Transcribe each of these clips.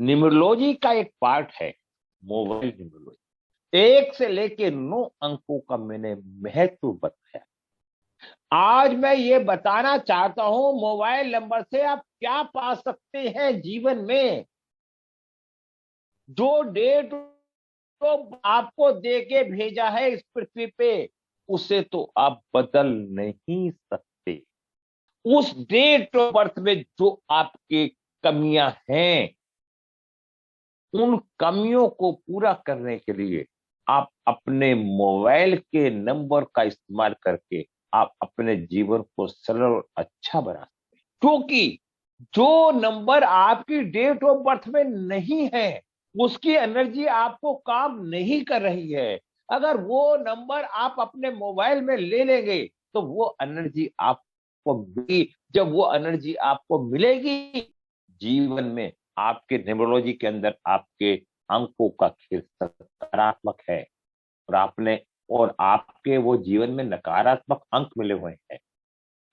Numerology का एक part है मोबाइल न्यूमरोलॉजी। 1 से लेके 9 अंकों का मैंने महत्व बताया। आज मैं ये बताना चाहता हूं मोबाइल नंबर से आप क्या पा सकते हैं जीवन में। जो डेट तो आपको दे के भेजा है इस पृथ्वी पे, उसे तो आप बदल नहीं सकते। उस डेट ऑफ बर्थ में जो आपके कमियां हैं, उन कमियों को पूरा करने के लिए आप अपने मोबाइल के नंबर का इस्तेमाल करके आप अपने जीवन को सरल और अच्छा बना सकते हैं। क्योंकि जो नंबर आपकी डेट ऑफ बर्थ में नहीं है, उसकी एनर्जी आपको काम नहीं कर रही है। अगर वो नंबर आप अपने मोबाइल में ले लेंगे तो वो एनर्जी आपको मिलेगी। जब वो एनर्जी आपको मिलेगी, जीवन में आपके न्यूमरोलॉजी के अंदर आपके अंकों का खेल सकारात्मक है। और आपके वो जीवन में नकारात्मक अंक मिले हुए हैं।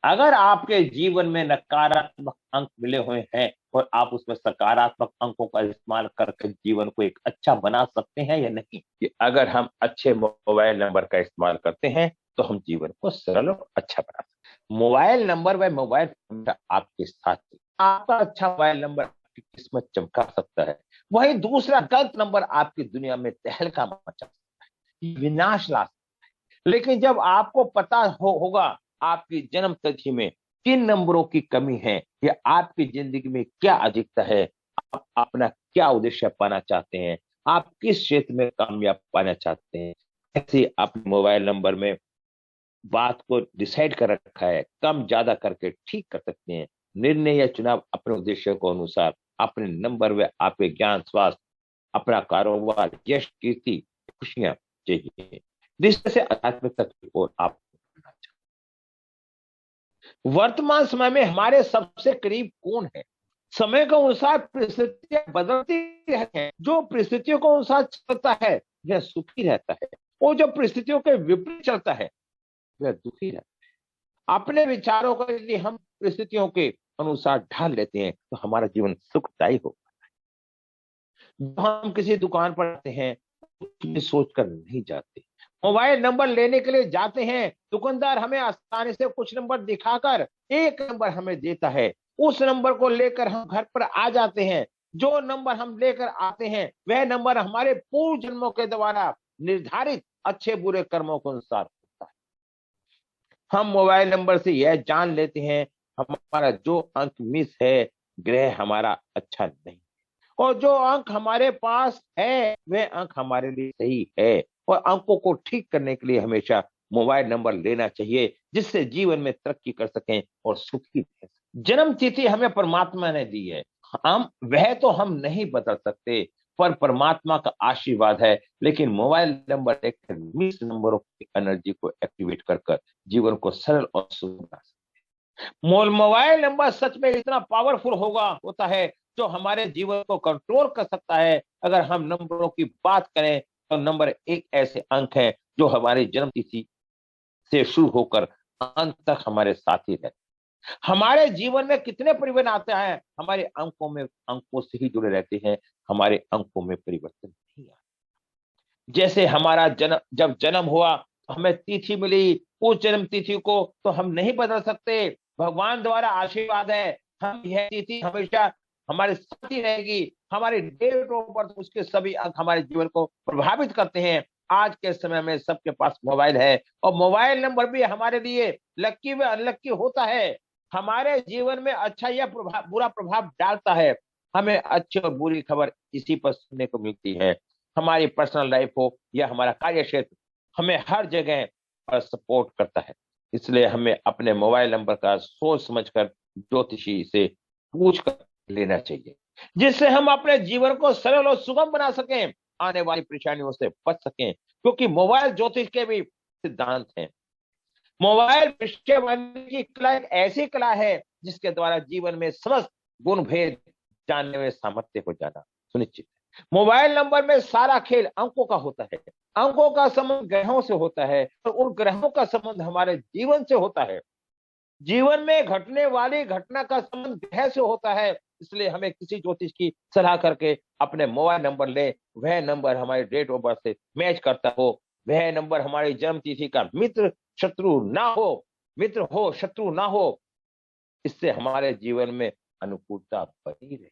अगर आपके जीवन में नकारात्मक अंक मिले हुए हैं और आप उसमें सकारात्मक अंकों का इस्तेमाल करके जीवन को एक अच्छा बना सकते हैं या नहीं, कि अगर हम अच्छे मोबाइल नंबर का इस्तेमाल करते हैं तो हम जीवन को सरल और अच्छा बना सकते हैं। मोबाइल नंबर व मोबाइल आपके साथ है। आपका अच्छा मोबाइल नंबर आपकी किस्मत चमका सकता है, वहीं दूसरा गलत नंबर आपकी दुनिया में तहलका मचा सकता है, विनाश ला सकता है। लेकिन जब आपको पता होगा आपकी जन्म तिथि में किन नंबरों की कमी है या आपकी जिंदगी में क्या अधिकता है, आप अपना क्या उद्देश्य पाना चाहते हैं, आप किस क्षेत्र में कामयाब पाना चाहते हैं, ऐसे अपने मोबाइल नंबर में बात को डिसाइड कर रखा है, कम ज्यादा करके ठीक कर सकते हैं। निर्णय या चुनाव अपने उद्देश्य को अनुसार अपने नंबर व आपके ज्ञान, स्वास्थ्य, अपना कारोबार, यश, कीर्ति, खुशियां चाहिए। रिश्ते से आध्यात्मिकता की ओर आप वर्तमान समय में हमारे सबसे करीब कौन है? समय के अनुसार परिस्थितियां बदलती रहती हैं। जो परिस्थितियों के अनुसार चलता है वह सुखी रहता है, और जो परिस्थितियों के विपरीत चलता है वह दुखी रहता है। अपने विचारों को यदि हम परिस्थितियों के अनुसार ढाल लेते हैं तो हमारा जीवन सुखदायी होगा। जब हम किसी दुकान पर जाते हैं तो सोचकर नहीं जाते। मोबाइल नंबर लेने के लिए जाते हैं, दुकानदार हमें आसानी से कुछ नंबर दिखाकर एक नंबर हमें देता है। उस नंबर को लेकर हम घर पर आ जाते हैं। जो नंबर हम लेकर आते हैं वह नंबर हमारे पूर्व जन्मों के द्वारा निर्धारित अच्छे बुरे कर्मों के अनुसार होता है। हम मोबाइल नंबर से यह जान लेते हैं हमारा जो अंक मिस है, ग्रह हमारा अच्छा नहीं, और जो अंक हमारे पास है वह अंक हमारे लिए सही है। और अंकों को ठीक करने के लिए हमेशा मोबाइल नंबर लेना चाहिए, जिससे जीवन में तरक्की कर सकें और सुखी रह सकें। जन्म तिथि हमें परमात्मा ने दी है, हम वह तो हम नहीं बदल सकते, पर परमात्मा का आशीर्वाद है। लेकिन मोबाइल नंबर एक मिस नंबरों की एनर्जी को एक्टिवेट कर जीवन को सरल और सुखद बना सकते। मोबाइल नंबर सच में इतना पावरफुल होता है जो हमारे जीवन को कंट्रोल कर सकता है। अगर हम नंबरों की बात करें तो नंबर एक ऐसे अंक है जो हमारी जन्म तिथि से शुरू होकर अंत तक हमारे साथ ही रहते। हमारे जीवन में कितने परिवर्तन आते हैं, हमारे अंकों से ही जुड़े रहते हैं। हमारे अंकों में परिवर्तन नहीं आता। जैसे हमारा जब जन्म हुआ तो हमें तिथि मिली, उस जन्म तिथि को तो हम नहीं बदल सकते, भगवान द्वारा आशीर्वाद है। हम यह तिथि हमेशा हमारे साथ ही रहेगी। हमारे डेट ऑफ बर्थ, उसके सभी अंक हमारे जीवन को प्रभावित करते हैं। आज के समय में सबके पास मोबाइल है, और मोबाइल नंबर भी हमारे लिए लक्की व अनलक्की होता है। हमारे जीवन में अच्छा या बुरा प्रभाव डालता है। हमें अच्छी और बुरी खबर इसी पर सुनने को मिलती है। हमारी पर्सनल लाइफ हो या हमारा कार्य क्षेत्र, हमें हर जगह पर सपोर्ट करता है। इसलिए हमें अपने मोबाइल नंबर का सोच समझकर ज्योतिषी से पूछ कर लेना चाहिए, जिससे हम अपने जीवन को सरल और सुगम बना सकें, आने वाली परेशानियों से बच सकें। क्योंकि मोबाइल ज्योतिष के भी सिद्धांत हैं। मोबाइल विषय की कला एक ऐसी कला है जिसके द्वारा जीवन में समस्त गुण भेद जानने में सामर्थ्य हो जाना सुनिश्चित है। मोबाइल नंबर में सारा खेल अंकों का होता है। अंकों का संबंध ग्रहों से होता है और उन ग्रहों का संबंध हमारे जीवन से होता है। जीवन में घटने वाली घटना का संबंध ग्रह से होता है इसलिए हमें किसी ज्योतिष की सलाह करके अपने मोबाइल नंबर ले, वह नंबर हमारे डेट ऑफ बर्थ से मैच करता हो, वह नंबर हमारी जन्म तिथि का मित्र शत्रु ना हो, मित्र हो शत्रु ना हो, इससे हमारे जीवन में अनुकूलता बनी रहे।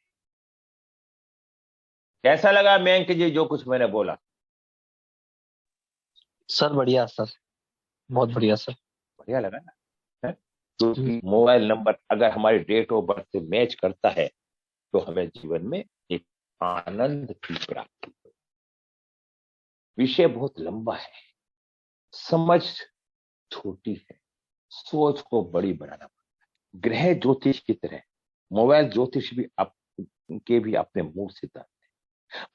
कैसा लगा मयंक जी जो कुछ मैंने बोला? सर बढ़िया सर, बहुत बढ़िया सर। बढ़िया लगा ना? है? क्योंकि मोबाइल नंबर अगर हमारी डेट ऑफ बर्थ से मैच करता है तो हमें जीवन में एक आनंद की प्राप्ति हो। विषय बहुत लंबा है, समझ छोटी है, सोच को बड़ी बनाना पड़ता है। ग्रह ज्योतिष की तरह मोबाइल ज्योतिष भी के भी अपने मूल सिद्धांत है।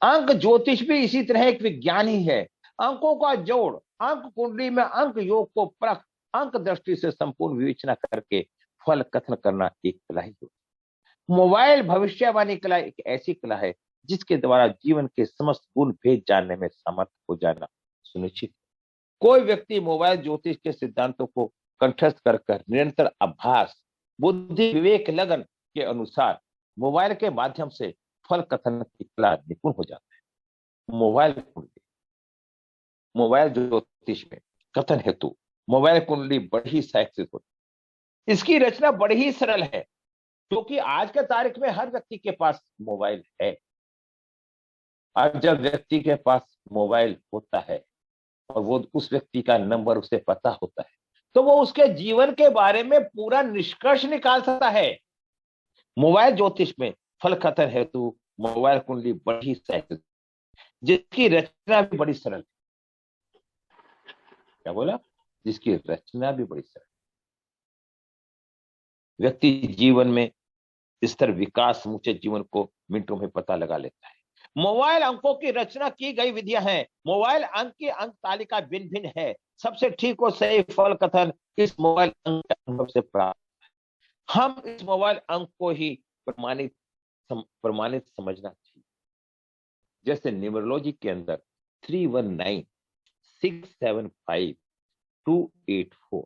अंक ज्योतिष भी इसी तरह एक विज्ञान ही है। अंकों का जोड़, अंक कुंडली में अंक योग को परख, अंक दृष्टि से संपूर्ण विवेचना करके फल कथन करना एक कला ही होती है। मोबाइल भविष्यवाणी कला एक ऐसी कला है जिसके द्वारा जीवन के समस्त गुण भेद जानने में समर्थ हो जाना सुनिश्चित। कोई व्यक्ति मोबाइल ज्योतिष के सिद्धांतों को कंठस्थ कर निरंतर अभ्यास, बुद्धि, विवेक, लगन के अनुसार मोबाइल के माध्यम से फल कथन की कला निपुण हो जाता है। मोबाइल कुंडली, मोबाइल ज्योतिष में कथन हेतु मोबाइल कुंडली बड़ी सहायक होती है। इसकी रचना बड़ी ही सरल है क्योंकि आज के तारीख में हर व्यक्ति के पास मोबाइल है। और जब व्यक्ति के पास मोबाइल होता है और वो उस व्यक्ति का नंबर उसे पता होता है तो वो उसके जीवन के बारे में पूरा निष्कर्ष निकाल सकता है। मोबाइल ज्योतिष में फल कथन हेतु मोबाइल कुंडली बड़ी सहायक, जिसकी रचना भी बड़ी सरल। क्या बोला? जिसकी रचना भी बड़ी सरल। व्यक्ति जीवन में स्तर विकास समूचे जीवन को मिनटों में पता लगा लेता है। मोबाइल अंकों की रचना की गई विधियां हैं। मोबाइल अंक की अंक तालिका भिन्न भिन्न है। सबसे ठीक और सही फल कथन इस मोबाइल अंक के अनुभव से प्राप्त। हम इस मोबाइल अंक को ही प्रमाणित समझना चाहिए। जैसे न्यूमरोलॉजी के अंदर 319675284,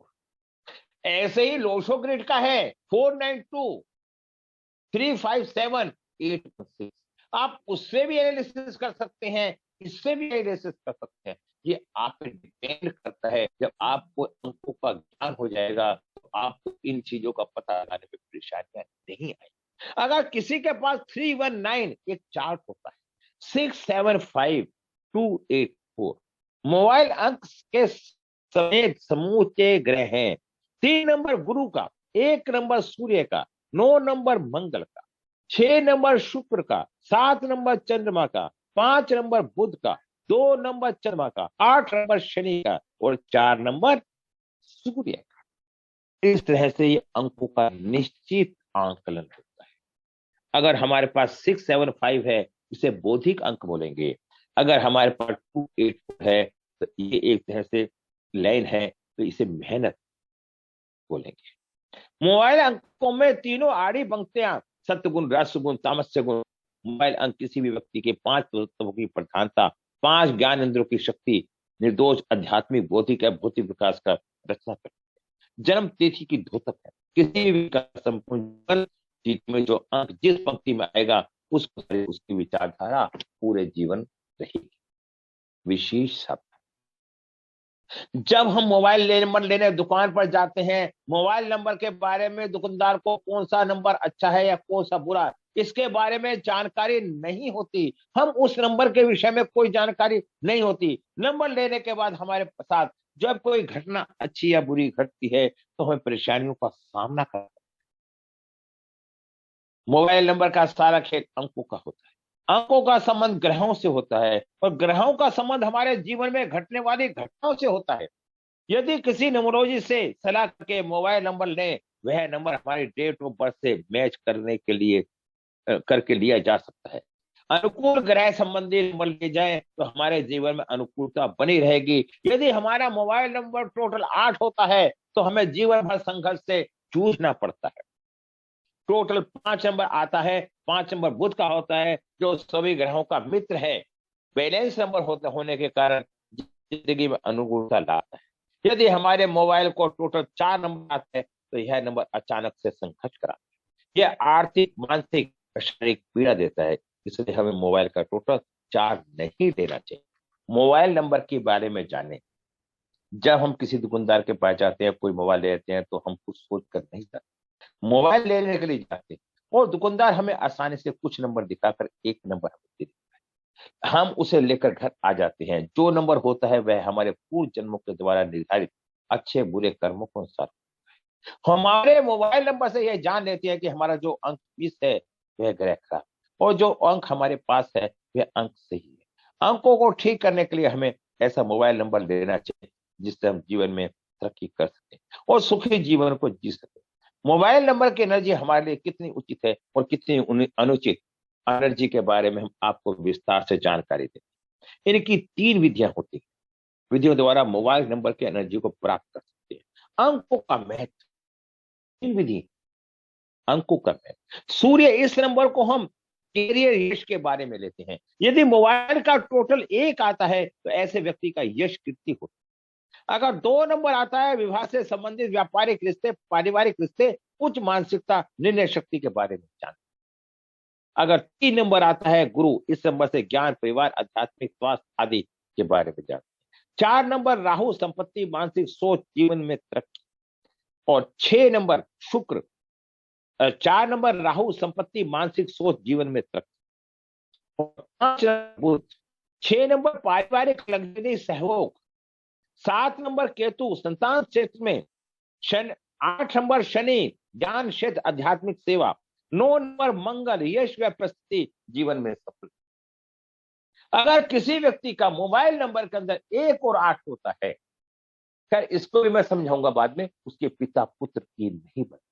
ऐसे ही लोशो ग्रिड का है 492357816। आप उससे भी एनालिसिस कर सकते हैं, इससे भी एनालिसिस कर सकते हैं। ये आप पे डिपेंड करता है। जब आपको अंकों का ज्ञान हो जाएगा तो आपको इन चीजों का पता लगाने में परेशानियां नहीं आएगी। अगर किसी के पास 319 एक चार्ट होता है, 675284 मोबाइल अंक के समेत समूचे ग्रह हैं। 3 नंबर गुरु का, 1 नंबर सूर्य का, 9 नंबर मंगल का, 6 नंबर शुक्र का, 7 नंबर चंद्रमा का, 5 नंबर बुध का, 2 नंबर चंद्रमा का, 8 नंबर शनि का और 4 नंबर सूर्य का। इस तरह से ये अंकों का निश्चित आंकलन होता है। अगर हमारे पास 675 है इसे बौद्धिक अंक बोलेंगे। अगर हमारे पास 284 है तो ये एक तरह से लाइन है तो इसे मेहनत बोलेंगे। मोबाइल अंकों में तीनों आड़ी पंक्तियां सत्गुण, रसगुण, तामस्य गुण। मोबाइल अंक किसी भी व्यक्ति के 5 तत्वों की प्रधानता, 5 ज्ञान इंद्रियों की शक्ति, निर्दोष आध्यात्मिक, भौतिक या भौतिक विकास का रचना करती है। जन्म तिथि की द्योतक है। किसी भी संपूर्ण तिथि में जो अंक जिस पंक्ति में आएगा उसकी विचारधारा पूरे जीवन रहेगी। विशेष शब्द, जब हम मोबाइल नंबर लेने दुकान पर जाते हैं, मोबाइल नंबर के बारे में दुकानदार को कौन सा नंबर अच्छा है या कौन सा बुरा, इसके बारे में जानकारी नहीं होती। हम उस नंबर के विषय में कोई जानकारी नहीं होती। नंबर लेने के बाद हमारे साथ जब कोई घटना अच्छी या बुरी घटती है तो हमें परेशानियों का सामना करना है। मोबाइल नंबर का सारा खेल अंकों का होता है। अंकों का संबंध ग्रहों से होता है और ग्रहों का संबंध हमारे जीवन में घटने वाली घटनाओं से होता है। यदि किसी न्यूमरोलॉजी से सलाह करके मोबाइल नंबर लें, वह नंबर हमारी डेट ऑफ बर्थ से मैच करने के लिए करके लिया जा सकता है। अनुकूल ग्रह संबंधी नंबर ले जाएं तो हमारे जीवन में अनुकूलता बनी रहेगी। यदि हमारा मोबाइल नंबर टोटल 8 होता है तो हमें जीवन भर संघर्ष से जूझना पड़ता है। टोटल 5 नंबर आता है, 5 नंबर बुध का होता है जो सभी ग्रहों का मित्र है। बैलेंस नंबर होने के कारण जिंदगी में अनुकूलता लाता है। यदि हमारे मोबाइल को टोटल 4 नंबर आते हैं तो यह नंबर अचानक से संघर्ष कराता है। यह आर्थिक, मानसिक, शारीरिक पीड़ा देता है। इसलिए हमें मोबाइल का टोटल चार्ज नहीं लेना चाहिए। मोबाइल नंबर के बारे में जाने, जब हम किसी दुकानदार के पास जाते हैं, कोई मोबाइल लेते हैं, तो हम कुछ सोच कर नहीं जाते, मोबाइल लेने के लिए जाते हैं। और दुकानदार हमें आसानी से कुछ नंबर दिखाकर एक नंबर हमें दे देता है, हम उसे लेकर घर आ जाते हैं। जो नंबर होता है वह हमारे पूर्व जन्मों के द्वारा निर्धारित अच्छे बुरे कर्मों के अनुसार हमारे मोबाइल नंबर से यह जान लेते हैं कि हमारा जो अंक 20 है वह ग्रह खराब, और जो अंक हमारे पास है वह अंक सही है। अंकों को ठीक करने के लिए हमें ऐसा मोबाइल नंबर लेना चाहिए जिससे हम जीवन में तरक्की कर सके और सुखी जीवन को जी सके। मोबाइल नंबर की एनर्जी हमारे लिए कितनी उचित है और कितनी अनुचित एनर्जी के बारे में हम आपको विस्तार से जानकारी दें। इनकी 3 विधियां होती हैं। विधियों द्वारा मोबाइल नंबर की एनर्जी को प्राप्त कर सकते हैं। अंकों का महत्व, 3 विधि अंकों का महत्व। सूर्य, इस नंबर को हम कैरियर यश के बारे में लेते हैं। यदि मोबाइल का टोटल 1 आता है तो ऐसे व्यक्ति का यश कीर्ति होता है। अगर 2 नंबर आता है, विवाह से संबंधित व्यापारिक रिश्ते, पारिवारिक रिश्ते, उच्च मानसिकता, निर्णय शक्ति के बारे में जानते। अगर 3 नंबर आता है, गुरु, इस नंबर से ज्ञान, परिवार, आध्यात्मिक स्वास्थ्य आदि के बारे में जानते। 4 नंबर राहु, संपत्ति, मानसिक सोच, जीवन में तरक्की। और 6 नंबर शुक्र, 4 नंबर राहु, संपत्ति, मानसिक सोच, जीवन में तरक्की। और 5 नंबर बुध, 6 नंबर पारिवारिक लग्जरी सहयोग, 7 नंबर केतु, संतान क्षेत्र में, 8 नंबर शनि, ज्ञान क्षेत्र, आध्यात्मिक सेवा, 9 नंबर मंगल, यश व प्रसिद्धि, जीवन में सफल। अगर किसी व्यक्ति का मोबाइल नंबर के अंदर 1 और 8 होता है, खैर इसको भी मैं समझाऊंगा बाद में, उसके पिता पुत्र की नहीं बनते।